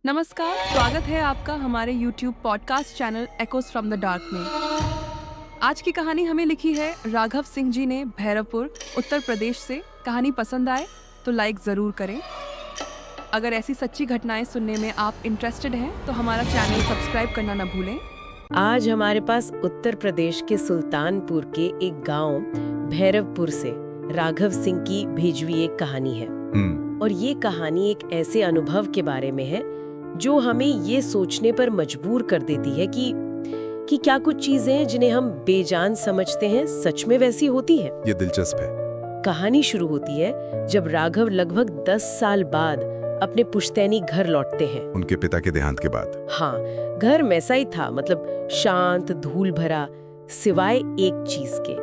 नमस्कार, स्वागत है आपका हमारे YouTube podcast channel एकोस from the dark में। आज की कहानी हमें लिखी है राघव सिंह जी ने भैरवपुर, उत्तर प्रदेश से। कहानी पसंद आए तो लाइक ज़रूर करें। अगर ऐसी सच्ची घटनाएं सुनने में आप इंटरेस्टेड हैं तो हमारा चैनल सब्सक्राइब करना न भूलें। आज हमारे पास उत्तर प्रदेश के सुल्तानपुर के एक गांव भैरवपुर से राघव सिंह की भेजी हुई एक कहानी है। और ये कहानी एक ऐसे अनुभव के बारे में है जो हमें ये सोचने पर मजबूर कर देती है कि क्या कुछ चीजें जिन्हें हम बेजान समझते हैं सच में वैसी होती है। ये दिलचस्प है। कहानी शुरू होती है जब राघव लगभग 10 साल बाद अपने पुश्तैनी घर लौटते हैं। उनके पिता के देहांत के बाद। हाँ, घर वैसा ही था, मतलब शांत, धूल भरा, सिवाय एक चीज के,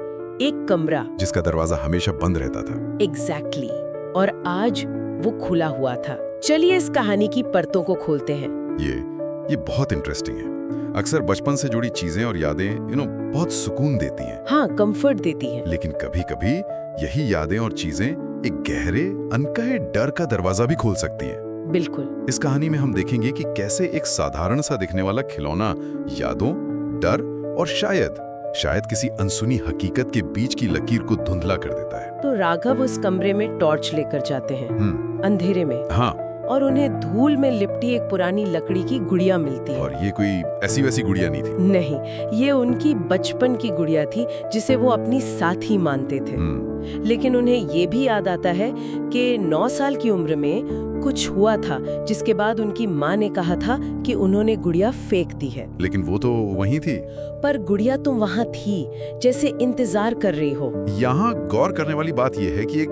एक कमरा जिसका दरवाजा हमेशा बंद रहता था। एग्जैक्टली। और आज वो खुला हुआ था। चलिए इस कहानी की परतों को खोलते हैं। ये बहुत इंटरेस्टिंग है। अक्सर बचपन से जुड़ी चीजें और यादें बहुत सुकून देती हैं। हाँ, कंफर्ट देती हैं। लेकिन कभी-कभी यही यादें और चीजें एक गहरे अनकहे डर का दरवाजा भी खोल सकती हैं। बिल्कुल। इस कहानी में हम देखेंगे कि कैसे एक साधारण सा दिखने वाला खिलौना यादों, डर और शायद किसी अनसुनी हकीकत के बीच की लकीर को धुंधला कर देता है। तो राघव उस कमरे में टॉर्च लेकर जाते हैं, अंधेरे में। हाँ। और उन्हें धूल में लिपटी एक पुरानी लकड़ी की गुड़िया मिलती है। और ये कोई ऐसी वैसी गुड़िया नहीं थी। नहीं, ये उनकी बचपन की गुड़िया थी जिसे वो अपनी साथी मानते थे। लेकिन उन्हें ये भी याद आता है कि 9 साल की उम्र में कुछ हुआ था जिसके बाद उनकी माँ ने कहा था कि उन्होंने गुड़िया फेंक दी है। लेकिन वो तो वहीं थी। पर गुड़िया तुम वहाँ थी, जैसे इंतजार कर रही हो। यहाँ गौर करने वाली बात यह है कि एक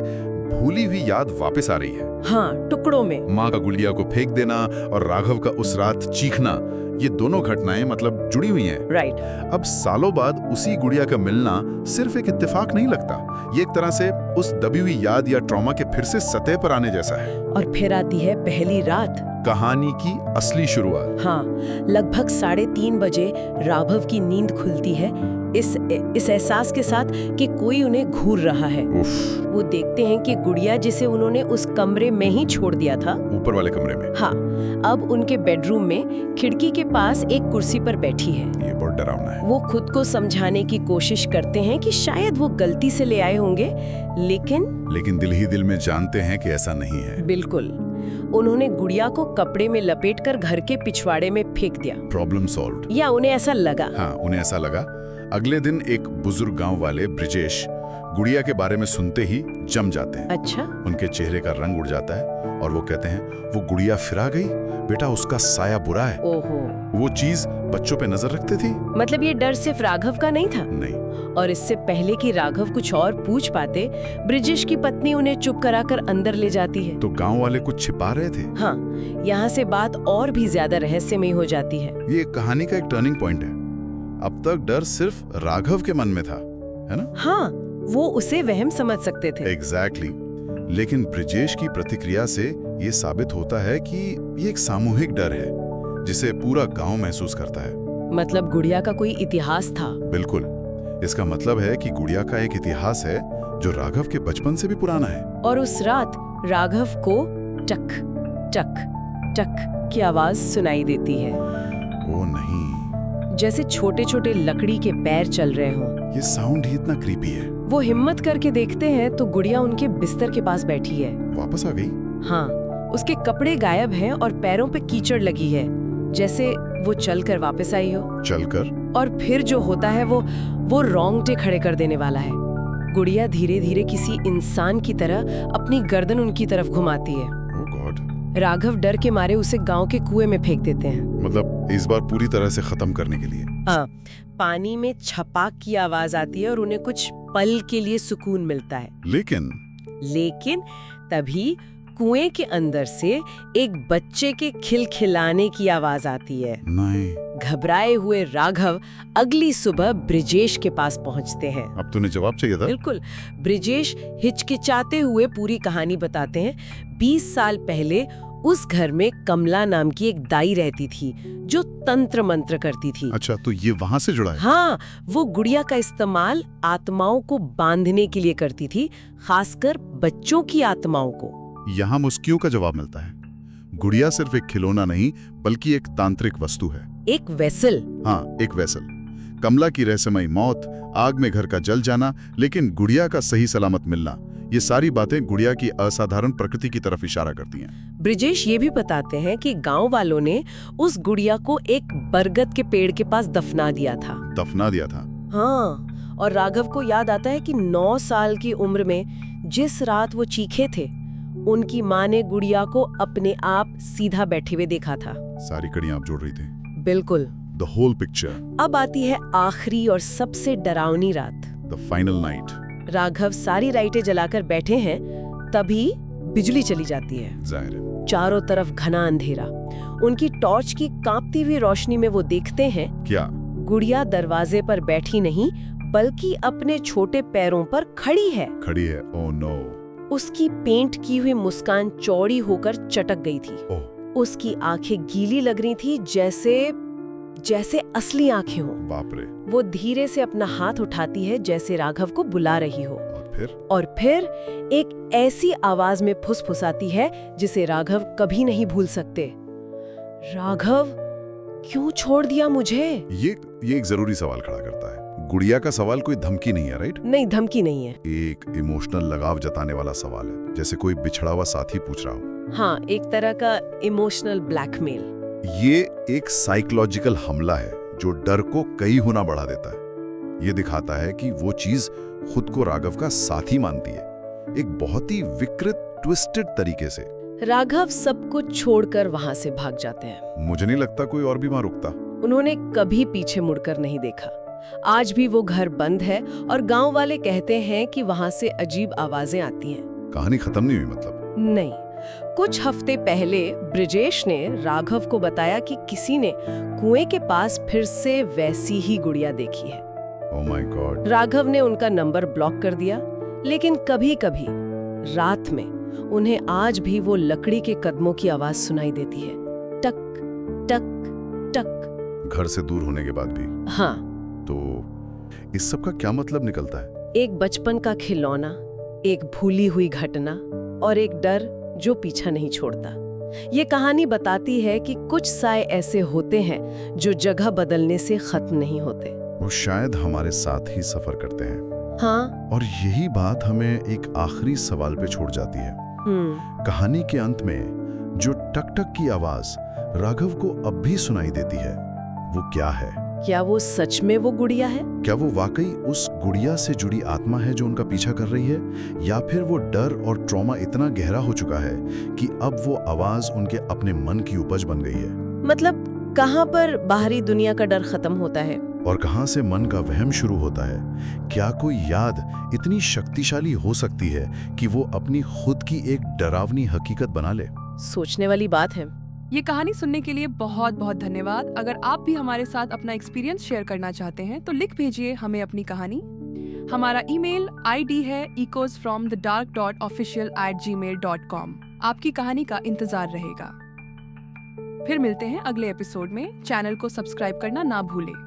भूली हुई याद वापस आ रही है। हाँ, टुकड़ों में। माँ का गुड़िया को फेंक देना और राघव का उस रात चीखना, ये दोनों घटनाएं मतलब जुड़ी हुई हैं। राइट। अब सालों बाद उसी गुड़िया का मिलना सिर्फ एक इत्तेफाक नहीं लगता। ये एक तरह से उस दबी हुई याद या ट्रॉमा के फिर से सतह पर आने जैसा है। और फिर आती है पहली रात, कहानी की असली शुरुआत। हाँ, लगभग 3:30 बजे राघव की नींद खुलती है इस एहसास के साथ कि कोई उन्हें घूर रहा है। वो देखते हैं कि गुड़िया जिसे उन्होंने उस कमरे में ही छोड़ दिया था, ऊपर वाले कमरे में, हाँ, अब उनके बेडरूम में खिड़की के पास एक कुर्सी पर बैठी है। ये बहुत डरावना है। वो खुद को समझाने की कोशिश करते हैं कि शायद वो गलती से ले आए होंगे, लेकिन दिल ही दिल में जानते हैं कि ऐसा नहीं है। बिल्कुल। उन्होंने गुड़िया को कपड़े में लपेटकर घर के पिछवाड़े में फेंक दिया। Problem solved. या उन्हें ऐसा लगा। हाँ, उन्हें ऐसा लगा। अगले दिन एक बुजुर्ग गांव वाले ब्रिजेश गुड़िया के बारे में सुनते ही जम जाते हैं। अच्छा। उनके चेहरे का रंग उड़ जाता है और वो कहते हैं, वो गुड़िया फिरा गई, बेटा उसका साया बुरा है। ओहो। वो चीज बच्चों पे नजर रखते थी। मतलब ये डर सिर्फ राघव का नहीं था? नहीं। और इससे पहले कि राघव कुछ और पूछ पाते, ब्रिजेश की पत्नी उन्हें चुप कराकर अंदर ले जाती है। तो गांव वाले कुछ छिपा रहे थे। हाँ, यहाँ से बात और भी ज्यादा रहस्यमयी हो जाती है। ये कहानी का एक टर्निंग पॉइंट है। अब तक डर सिर्फ राघव के मन में था, है ना? हाँ, वो उसे वहम समझ सकते थे। एग्जैक्टली। लेकिन ब्रिजेश की प्रतिक्रिया से ये साबित होता है कि ये एक सामूहिक डर है जिसे पूरा गांव महसूस करता है। मतलब गुड़िया का कोई इतिहास था। बिल्कुल। इसका मतलब है कि गुड़िया का एक इतिहास है जो राघव के बचपन से भी पुराना है। और उस रात राघव को टक टक टक की आवाज सुनाई देती है। ओ नहीं, जैसे छोटे छोटे लकड़ी के पैर चल रहे हों। ये साउंड ही इतना क्रीपी है। वो हिम्मत करके देखते हैं तो गुड़िया उनके बिस्तर के पास बैठी है। वापस आ गई? हाँ, उसके कपड़े गायब हैं और पैरों पे कीचड़ लगी है, जैसे वो चलकर वापस आई हो। चलकर? और फिर जो होता है वो रोंगटे खड़े कर देने वाला है। गुड़िया धीरे धीरे किसी इंसान की तरह अपनी गर्दन उनकी तरफ घुमाती है। ओह गॉड। राघव डर के मारे उसे गांव के कुएं में फेंक देते हैं। मतलब इस बार पूरी तरह से खत्म करने के लिए? हाँ, पानी में छपाक की आवाज आती है और उन्हें कुछ पल के लिए सुकून मिलता है। लेकिन तभी कुएं के अंदर से एक बच्चे के खिलखिलाने की आवाज आती है। नहीं। घबराए हुए राघव अगली सुबह ब्रिजेश के पास पहुंचते हैं। अब तूने जवाब चाहिए था? बिल्कुल। ब्रिजेश हिचकिचाते हुए पूरी कहानी बताते हैं। 20 साल पहले उस घर में कमला नाम की एक दाई रहती थी जो तंत्र मंत्र करती थी। अच्छा, तो ये वहाँ से जुड़ा है? हाँ, वो गुड़िया का इस्तेमाल आत्माओं को बांधने के लिए करती थी, खासकर बच्चों की आत्माओं को। यहाँ मुस्कियों का जवाब मिलता है। गुड़िया सिर्फ एक खिलौना नहीं बल्कि एक तांत्रिक वस्तु है। एक वेसल। हाँ, एक वेसल। कमला की रहस्यमयी मौत, आग में घर का जल जाना, लेकिन गुड़िया का सही सलामत मिलना, ये सारी बातें गुड़िया की असाधारण प्रकृति की तरफ इशारा करती हैं। ब्रिजेश ये भी बताते हैं कि गांव वालों ने उस गुड़िया को एक बरगद के पेड़ के पास दफना दिया था। दफना दिया था? हाँ, और राघव को याद आता है कि 9 साल की उम्र में जिस रात वो चीखे थे, उनकी माँ ने गुड़िया को अपने आप सीधा बैठे हुए देखा था। सारी कड़ियां आप जोड़ रही थी। बिल्कुल। The whole picture. अब आती है आखिरी और सबसे डरावनी रात, द फाइनल नाइट। राघव सारी लाइटें जलाकर बैठे हैं, तभी बिजली चली जाती है। जाहिर है। चारों तरफ घना अंधेरा। उनकी टॉर्च की कांपती हुई रोशनी में वो देखते हैं क्या? गुड़िया दरवाजे पर बैठी नहीं बल्कि अपने छोटे पैरों पर खड़ी है। खड़ी है? Oh no. उसकी पेंट की हुई मुस्कान चौड़ी होकर चटक गई थी। ओह। उसकी आंखें गीली लग रही थी, जैसे असली आंखें हो। बाप रे। वो धीरे से अपना हाथ उठाती है जैसे राघव को बुला रही हो। और फिर एक ऐसी आवाज में फुसफुसाती है जिसे राघव कभी नहीं भूल सकते। राघव, क्यों छोड़ दिया मुझे? ये एक जरूरी सवाल खड़ा करता है। गुड़िया का सवाल कोई धमकी नहीं है, राइट? नहीं, धमकी नहीं है। एक इमोशनल लगाव जताने वाला सवाल है, जैसे कोई बिछड़ा हुआ साथी पूछ रहा हो। हाँ, एक तरह का इमोशनल ब्लैकमेल। ये एक साइकोलॉजिकल हमला है जो डर को कई गुना बढ़ा देता है। ये दिखाता है कि वो चीज खुद को राघव का साथी मानती है, एक बहुत ही विकृत, ट्विस्टेड तरीके से। राघव सब कुछ छोड़कर वहां से भाग जाते हैं। मुझे नहीं लगता कोई और भी वहां रुकता। उन्होंने कभी पीछे मुड़कर नहीं देखा। आज भी वो घर बंद है और गांव वाले कहते हैं कि वहां से अजीब आवाजें आती हैं। कहानी खत्म नहीं हुई मतलब? नहीं। कुछ हफ्ते पहले ब्रिजेश ने राघव को बताया कि किसी ने कुएं के पास फिर से वैसी ही गुड़िया देखी है। Oh my God. राघव ने उनका नंबर ब्लॉक कर दिया, लेकिन कभी-कभी रात में उन्हें आज भी वो लकड़ी के कदमों की आवाज सुनाई देती है। टक टक टक। घर से दूर होने के बाद भी? हाँ। तो इस सब का क्या मतलब निकलता है? एक बचपन का खिलौना, एक भूली हुई घटना और एक डर जो पीछा नहीं छोड़ता। ये कहानी बताती है कि कुछ साए ऐसे होते हैं जो जगह बदलने से खत्म नहीं होते। वो शायद हमारे साथ ही सफर करते हैं। हाँ। और यही बात हमें एक आखिरी सवाल पे छोड़ जाती है। कहानी के अंत में जो टक टक की आवाज राघव को अब भी सुनाई देती है, वो क्या है? क्या वो सच में वो गुड़िया है? क्या वो वाकई उस गुड़िया से जुड़ी आत्मा है जो उनका पीछा कर रही है, या फिर वो डर और ट्रॉमा इतना गहरा हो चुका है कि अब वो आवाज उनके अपने मन की उपज बन गई है? मतलब कहाँ पर बाहरी दुनिया का डर खत्म होता है और कहाँ से मन का वहम शुरू होता है? क्या कोई याद इतनी शक्तिशाली हो सकती है कि वो अपनी खुद की एक डरावनी हकीकत बना ले? सोचने वाली बात है। ये कहानी सुनने के लिए बहुत बहुत धन्यवाद। अगर आप भी हमारे साथ अपना एक्सपीरियंस शेयर करना चाहते हैं तो लिख भेजिए हमें अपनी कहानी। हमारा ईमेल आईडी है echoesfromthedark.official@gmail.com। आपकी कहानी का इंतजार रहेगा। फिर मिलते हैं अगले एपिसोड में। चैनल को सब्सक्राइब करना ना भूलें।